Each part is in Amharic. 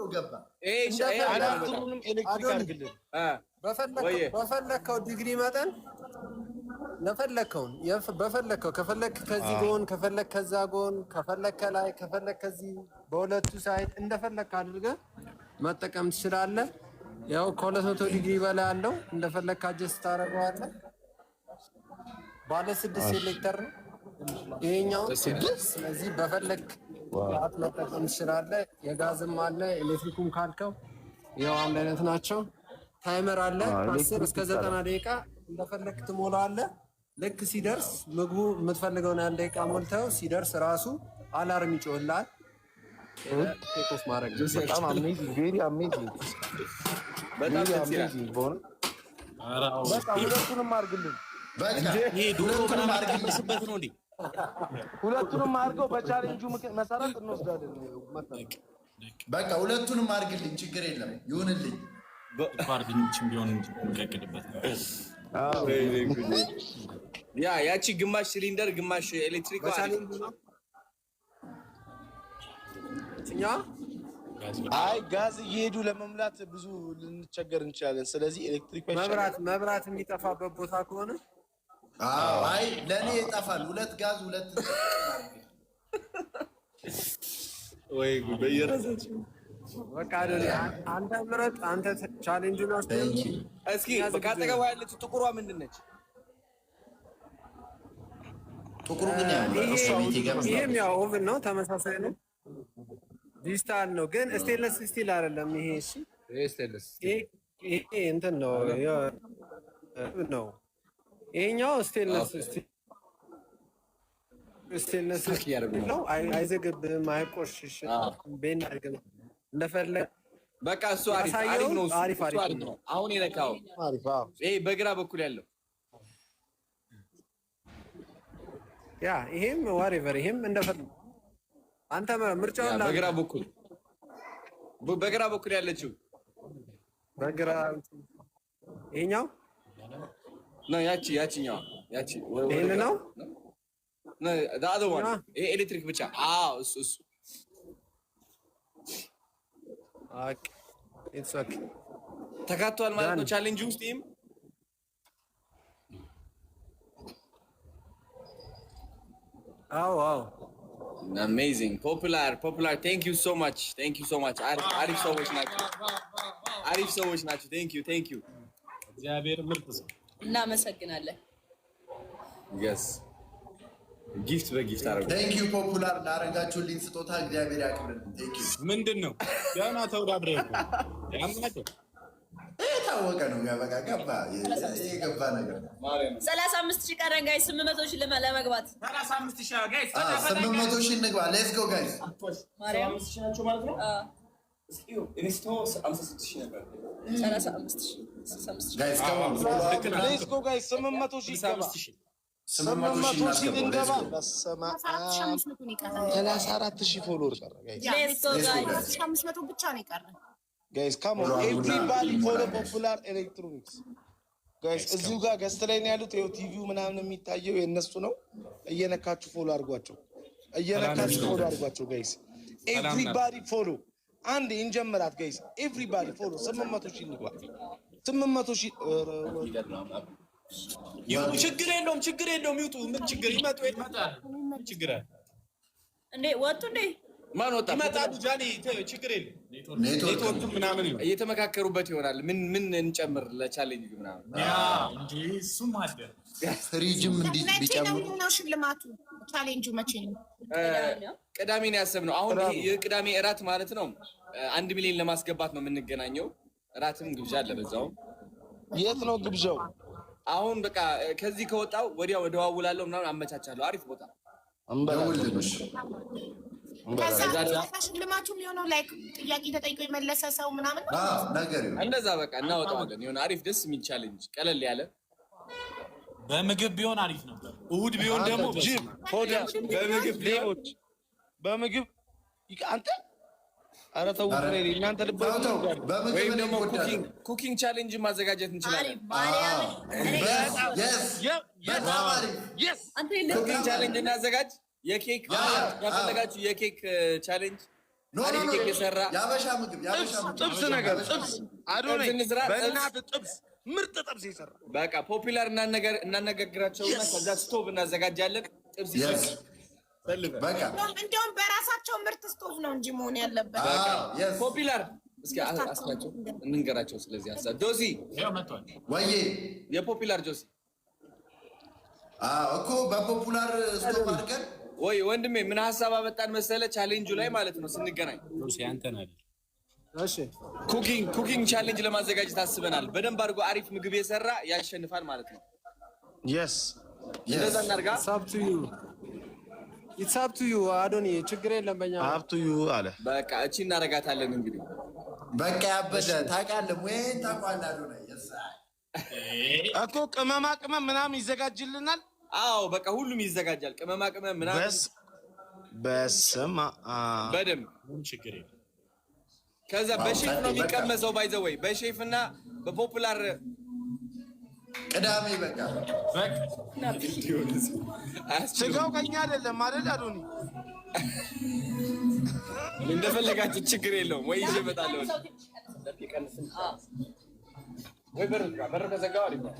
ገባ አራቱንም ኤሌክትሪክ አድርግልን በፈለከው ዲግሪ መጠን በፈለከው ከፈለክ ከዚህ ጎን ከፈለክ ከዛ ጎን ከፈለክ ከላይ ከፈለክ ከዚህ በሁለቱ ሳይድ እንደፈለክ አድርገህ መጠቀም ትችላለህ። ያው ከ200 ዲግሪ በላይ አለው እንደፈለክ አጀስት ታደርገዋለህ። ባለ 6 ሴሌክተር ነው ይሄኛው። ስለዚህ በፈለክ መጠቀም ትችላለህ። የጋዝም አለ ኤሌክትሪኩም ካልከው ያው አንድ አይነት ናቸው። ታይመር አለ 10 እስከ 90 ደቂቃ እንደፈለክ ትሞላለህ። ልክ ሲደርስ ምግቡ የምትፈልገውን ያህል ደቂቃ ሞልተው ሲደርስ ራሱ አላርም ይጮህልሃል። ቴክኦፍ ማድረግ በጣም አሜዚንግ ቬሪ አሜዚንግ በጣም ሁለቱንም አድርግልን። ይሄ ዶሮ ምናምን አድርግልስበት ነው እንዴ? ሁለቱንም አድርገው በቻሌንጁ መሰረት እንወስዳለን። በቃ ሁለቱንም አድርግልኝ፣ ችግር የለም ይሁንልኝ። ፓርቲንችም ቢሆን እንቀቅልበት። ያቺ ግማሽ ሲሊንደር ግማሽ ኤሌክትሪክ አይ ጋዝ እየሄዱ ለመሙላት ብዙ ልንቸገር እንችላለን። ስለዚህ ኤሌክትሪክ መብራት የሚጠፋበት ቦታ ከሆነ አይ ለኔ ይጠፋል። ሁለት ጋዝ ሁለት ወይ በየራሳችሁ በቃ አንተ ምረጥ። አንተ ቻሌንጁን እስኪ ካጠገቡ ያለች ጥቁሯ ምንድን ነች? ጥቁሩ ግን ይሄም ያው ኦቭን ነው፣ ተመሳሳይ ነው። ዲጂታል ነው ግን ስቴንለስ ስቲል አይደለም። ይሄ እሺ ስቴንለስ ይሄ እንትን ነው ነው ይሄኛው ስቴንለስ ነው። አይዘግብም፣ አይቆሽሽም። ቤን አይገም እንደፈለግ በቃ እሱ አሪፍ ነው። አሪፍ ነው። አሁን የነካው ይሄ በግራ በኩል ያለው ያ ይሄም ዋሬቨር ይሄም እንደፈለግ አንተ ምርጫው በግራ በኩል ያለችው በግራ ይሄኛው ነው። ያቺኛው ይሄን ነው ይሄ ኤሌክትሪክ ብቻ። እሱ ተካቷል ማለት ነው ቻሌንጅ ውስጥ። ይሄም አዎ አሜዚንግ ፖፑላር ቴንክ ዩ ሶ ማች አሪፍ ሰዎች ናቸው። ቴንክ ዩ እግዚአብሔር ምርጥ ሰው። እናመሰግናለን። yes ጊፍት በጊፍት አረጋችሁ። ቴንክ ዩ ፖፑላር ላረጋችሁልኝ ስጦታ እግዚአብሔር ያክብርልኝ። ቴንክ ዩ ምንድነው ገና ተወዳድረህ ያማተ ታወቀ ነው ያበቃ ገባ የገባ ነገር 35000 ቀረን ጋይስ። 800,000 ለመግባት 35000 ጋይስ 800,000 እንግባ። ሌትስ ጎ ጋይስ። 35000 ናቸው ማለት ነው። እስኪው ኢንስቶ 56000 ነበር። 35000 ጋይስ ሌትስ ጎ ጋይስ 800,000 800,000 እንገባ። በስመ አብ 34,000 ፎሎወር ቀረ ጋይስ። ሌትስ ጎ ጋይስ 500 ብቻ ነው የቀረን ጋይስ ካም ኦን ኤቭሪባዲ ፎሎ ፖፑላር ኤሌክትሮኒክስ ጋይስ። እዚሁ ጋር ገስት ላይ ነው ያሉት። ይኸው ቲቪው ምናምን የሚታየው የነሱ ነው። እየነካችሁ ፎሎ አድርጓቸው፣ ጋይስ። ኤቭሪባዲ ፎሎ። አንድ እንጀምራት ጋይስ። ኤቭሪባዲ ፎሎ 800,000 እንግባ። 800,000 ችግር የለውም ይውጡ። ምን ችግር ይመጣል። ችግር አለ እንዴ? ወጡ እንዴ? ማን ወጣ? ይመጣሉ። ጃኒ ችግር የለም። ኔትወርክ ምናምን እየተመካከሩበት ይሆናል። ምን እንጨምር ለቻሌንጅ ምናምን እንጂ እሱም አለ። ፍሪጅም እንዲህ ቢጨምሩ ነው ሽልማቱ። ቻሌንጁ መቼ ነው? ቅዳሜ ነው ያሰብነው። አሁን የቅዳሜ እራት ማለት ነው 1 ሚሊዮን ለማስገባት ነው የምንገናኘው። እራትም ግብዣ አለ በዛው። የት ነው ግብዣው? አሁን በቃ ከዚህ ከወጣው ወዲያው እደዋውላለሁ ምናምን አመቻቻለሁ። አሪፍ ቦታ ደውልልሽ። ከዛ ሽልማቱ የሚሆነው ላይክ ጥያቄ ተጠይቆ የመለሰ ሰው ምናምን ነገር እንደዛ በቃ እናወጣዋለን። የሆነ አሪፍ ደስ የሚል ቻሌንጅ ቀለል ያለ በምግብ ቢሆን አሪፍ ነበር። እሑድ ቢሆን ደግሞ ጂም በምግብ አንተ ኧረ ተው እናንተ ወይም ደግሞ ኩኪንግ ቻሌንጅ ማዘጋጀት እንችላለን። ኩኪንግ ቻሌንጅ እናዘጋጅ። የኬክ ከፈለጋችሁ የኬክ ቻሌንጅ አሪፍ ኬክ የሰራ ያበሻ ምግብ ጥብስ ነገር ጥብስ አዶናይ በእናትህ ጥብስ ምርጥ ጥብስ የሰራ በቃ ፖፑላር እናነጋግራቸውና ከዛ ስቶቭ እናዘጋጃለን። ጥብስ በቃ እንደውም በራሳቸው ምርት ስቶቭ ነው እንጂ መሆን ያለበት። ፖፑላር እስኪ አስናቸው እንንገራቸው። ስለዚህ ሀሳብ ጆሲ ወይዬ የፖፑላር ጆሲ እኮ በፖፑላር ስቶቭ አድርገን ወይ ወንድሜ ምን ሀሳብ አመጣን መሰለ? ቻሌንጁ ላይ ማለት ነው ስንገናኝ ኩኪንግ ቻሌንጅ ለማዘጋጀት አስበናል። በደንብ አድርጎ አሪፍ ምግብ የሰራ ያሸንፋል ማለት ነው። እንደዛ እናድርጋ። ኢትስ አፕ ቱ ዩ አዶኒ፣ ችግር የለም በእኛ አፕ ቱ ዩ አለ። በቃ እቺ እናደርጋታለን እንግዲህ። በቃ ያበደ ታውቃለህ ወይ? ታውቃለህ አዶናይ እኮ ቅመማ ቅመም ምናምን ይዘጋጅልናል። አዎ በቃ ሁሉም ይዘጋጃል። ቅመማ ቅመም ምናምን በስማ በደንብ ችግር የለም። ከዛ በሼፍ ነው የሚቀመሰው። ባይ ዘ ወይ በሼፍ እና በፖፑላር ቅዳሜ በቃ ስጋው ከኛ አይደለም አይደል አዶኒ? እንደፈለጋችሁ ችግር የለውም። ወይ ይዤ እመጣለሁ። ወይ በር ከዘጋው አሪፍ ነው።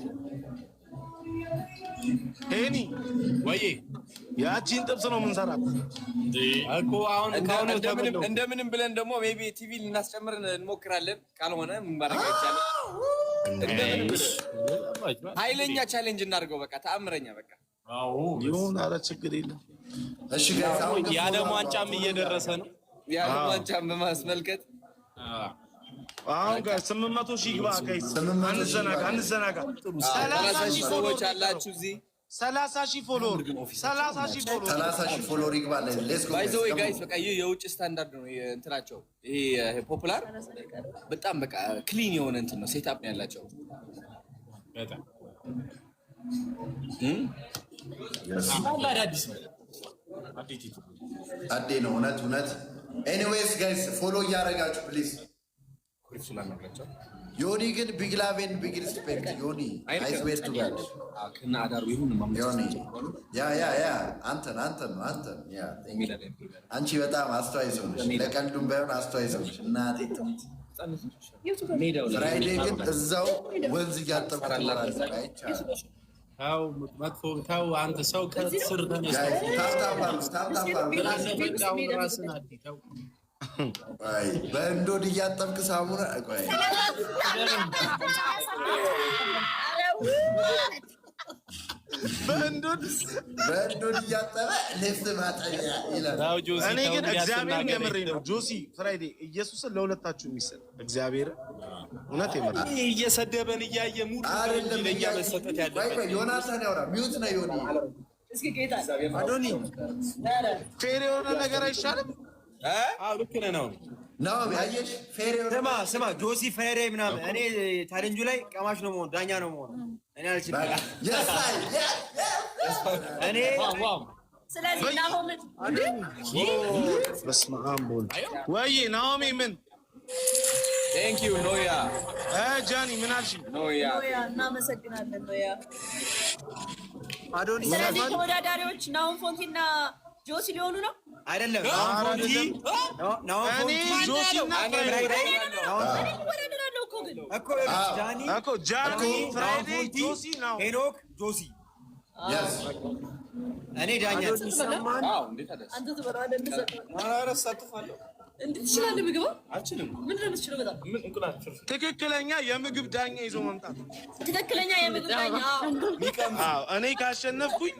ሄኒ ወይ ያቺን ጥብስ ነው የምንሰራት እኮ አሁን እንደምንም ብለን ደግሞ ሜቢ ቲቪ ልናስጨምር እንሞክራለን። ካልሆነ ምን ማድረግ አይቻልም። እንደምንም ብለን ኃይለኛ ቻሌንጅ እናድርገው። በቃ ተአምረኛ በቃ ይሁን። ኧረ ችግር የለም። እሺ ጋይስ አሁን የዓለም ዋንጫም እየደረሰ ነው። የዓለም ዋንጫም በማስመልከት አሁን ጋር 800 ሺህ ግባ። ጋይስ አንዘናጋ 30 ሺህ ሰዎች አላችሁ እዚህ 30 ሺህ ፎሎወር 30 ሺህ ፎሎወር ይግባል። ሌትስ ጎ ባይ ዘ ወይ ጋይስ በቃ ይሄ የውጭ ስታንዳርድ ነው እንትናቸው። ይሄ ፖፑላር በጣም በቃ ክሊን የሆነ እንትን ነው ሴትአፕ ነው ያላቸው በጣም አዲስ ነው አዴ ነው እውነት። ኤኒዌይስ ጋይስ ፎሎ እያደረጋችሁ ፕሊዝ። ዮኒ ግን ቢግ ላቭ ኤንድ ቢግ ሪስፔክት ዮኒ አይ ስዌር ቱ ጋድ ከና አዳሩ ይሁን ዮኒ ያ አንተን ያ አንቺ በጣም አስተዋይ ሰው ነሽ። ለቀልዱም ባይሆን አስተዋይ ሰው ነሽ። እናቴ ፍራይዴ ግን እዛው ወንዝ እያጠብኩ ታው መጥፎ ታው አንተ ሰው ከስር ተነስቶ በእንዶድ እያጠብክ ሳሙና በእንዶድ እያጠበ ልብስ ማጠቢያ ይላል። እኔ ግን እግዚአብሔር የምሬ ነው። ጆሲ ፍራይዴ ኢየሱስን ለሁለታችሁ የሚሰጥ እግዚአብሔር እውነት የምሬ እየሰደበን እያየ ሙሉ ለኛ መሰጠት ያለበት ዮናታን ያውራ ሚውት ነው ዮኒ አዶኒ ፌር የሆነ ነገር አይሻልም? ልክ ነህ ነው ያየሽ ፌር የሆነ ስማ ጆሲ ፌሬ ምናምን እኔ ቻሌንጁ ላይ ቀማሽ ነው መሆን ዳኛ ነው መሆን እኔ አልችልም። እኔ ስለዚህ ናሆም በስመ አብ ወልድ ወይ ናሆሚ ምን ቴንክ ዩ ኖያ ጃኒ ምን አልሽ? ኖያ እናመሰግናለን። ኖያ አዶኒ ስለዚህ ተወዳዳሪዎች ናሆም ፎንቲና ጆሲ ሊሆኑ ነው አይደለም? እኔ ጆሲና ጃኒ ፍራይዴ ጆሲ ነው ሄኖክ ጆሲ እኔ ዳኛ አንተ ትበራለህ። እንዴት ትችላለህ? ምግብ አልችልም። ምንድን ነው የምትችለው? በጣም ትክክለኛ የምግብ ዳኛ ይዞ መምጣት። ትክክለኛ የምግብ ዳኛ እኔ ካሸነፍኩኝ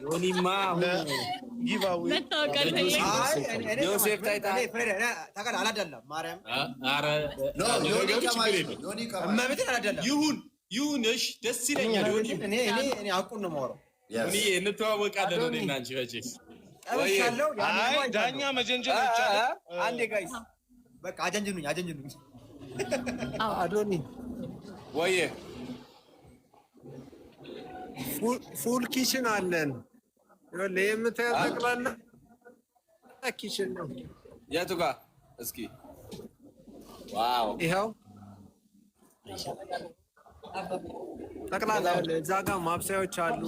ጊቫዌ ዮሴፍ ታይታ አላደለም ማርያም ይሁን እሺ፣ ደስ ይለኛል። እኔ አቁን ነው የማወራው። እንተዋወቃለን እኔና አንቺ መቼስ ዳኛ መጀንጀን አይቻልም። አንዴ ጋይስ በቃ አጀንጅኑኝ አዶኒ ወይ ፉል ኪችን አለን። የምታየው ጠቅላላ ኪችን ነው። የቱ ጋር እስኪ? ዋው ይኸው ጠቅላላ እዛ ጋር ማብሰያዎች አሉ።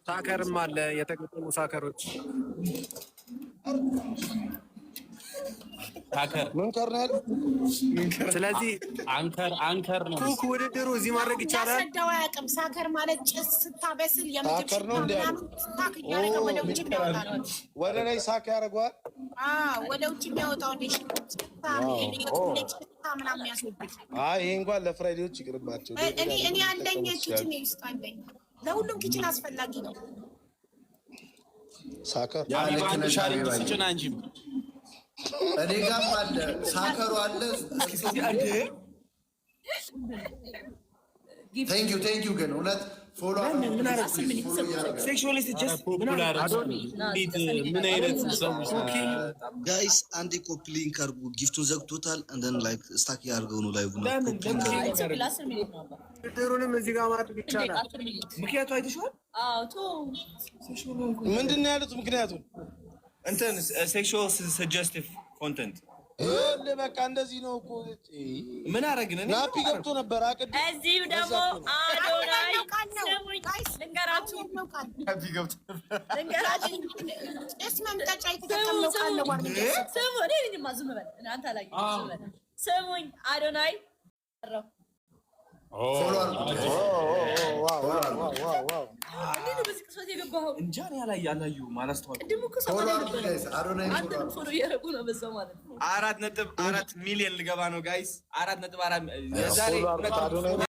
ሳከርም አለ፣ የተገጠሙ ሳከሮች ምን ቀርናል? ስለዚህ አንከር ነው ኩክ ውድድሩ እዚህ ማድረግ ይቻላል። ያስረዳው አያውቅም። ሳከር ማለት ጭስ ስታበስል የምግብ ሳከር ነው እንዴ? ሳክ እያደረገ ወደ ውጭ የሚያወጣ ነው። ወደ ላይ ሳክ ያደርገዋል። ወደ ውጭ የሚያወጣው እንደ ሽታ ምናምን ያስወግድ። ይሄ እንኳን ለፍራይዴዎች ይቅርባቸው። እኔ ያለኝ ኪችን ውስጥ አለኝ። ለሁሉም ኪችን አስፈላጊ ነው። ሳከር ስጭና እንጂ እኔ ጋም አለ ሳከሩ አለ። ቴንክ ዩ ግን እውነት ፎሎ ምን አይነት ሰው ጋይስ አንዴ ኮፒ ሊንክ አድርጉ። ጊፍቱን ዘግቶታል። እንደን ላይክ ስታክ ያድርገው ነው ላይቭ ነው። ውድድሩንም እዚህ ጋር ማድረግ ይቻላል። ምክንያቱ አይተሽዋል? ምንድን ነው ያሉት? ምክንያቱም እንትን ሴክሹዋል ሰጀስቲቭ ኮንተንት በቃ እንደዚህ ነው እኮ። ምን አረግን? ናፒ ገብቶ ነበር አቅድ። እዚሁ ደግሞ አዶናይ ስሙኝ ልንገራችሁ፣ ስሙኝ አዶናይ እንጃ አላየሁም፣ አላስተዋልኩም። 4.4 ሚሊዮን ልገባ ነው ጋይስ። 4.4